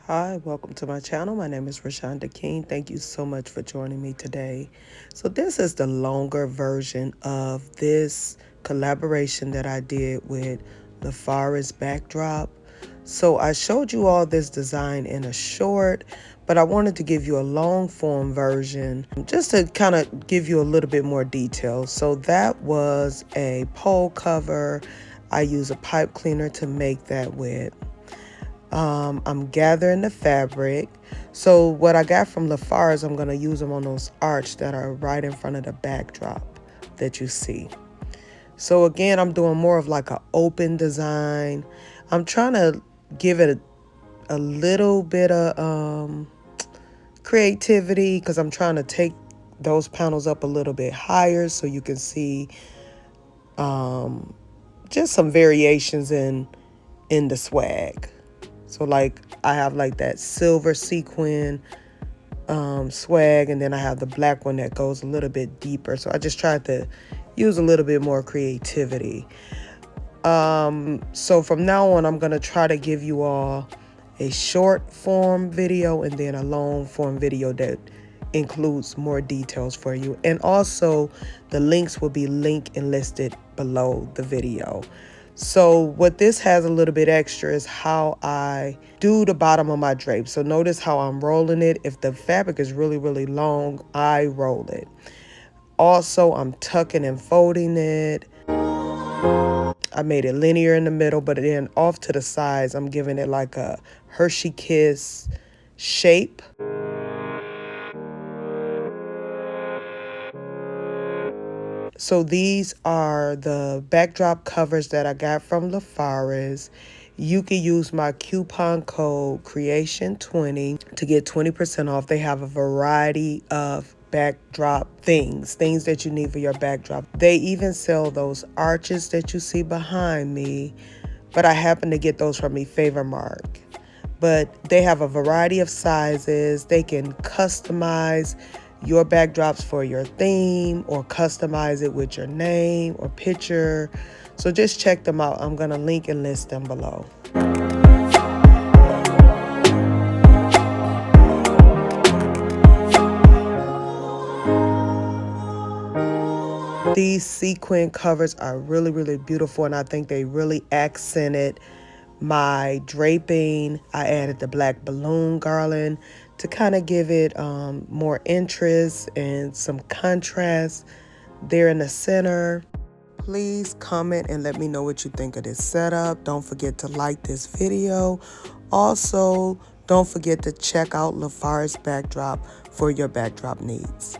Hi, welcome to my channel. My name is Rashonda King. Thank you so much for joining me today. So this is the longer version of this collaboration that I did with Lofaris backdrop. So I showed you all this design in a short, but I wanted to give you a long form version just to kind of give you a little bit more detail. So that was a pole cover. I use a pipe cleaner to make that with. I'm gathering the fabric. So what I got from Lofaris, I'm going to use them on those arches that are right in front of the backdrop that you see. So again, I'm doing more of like an open design. I'm trying to give it a little bit of creativity because I'm trying to take those panels up a little bit higher so you can see just some variations in the swag. So like I have like that silver sequin swag, and then I have the black one that goes a little bit deeper. So I just tried to use a little bit more creativity. So from now on, I'm gonna try to give you all a short form video and then a long form video that includes more details for you. And also the links will be linked and listed below the video. So what this has a little bit extra is how I do the bottom of my drape. So notice how I'm rolling it. If the fabric is really, really long, I roll it. Also, I'm tucking and folding it. I made it linear in the middle, but then off to the sides, I'm giving it like a Hershey Kiss shape. So these are the backdrop covers that I got from Lofaris. You can use my coupon code Creation20 to get 20% off. They have a variety of backdrop things that you need for your backdrop. They even sell those arches that you see behind me, but I happen to get those from Favor Mark. But they have a variety of sizes. They can customize your backdrops for your theme or customize it with your name or picture. So just check them out. I'm going to link and list them below. These sequin covers are really, really beautiful, and I think they really accented my draping. I added the black balloon garland to kind of give it more interest and some contrast there in the center. Please comment and let me know what you think of this setup. Don't forget to like this video. Also, don't forget to check out Lofaris backdrop for your backdrop needs.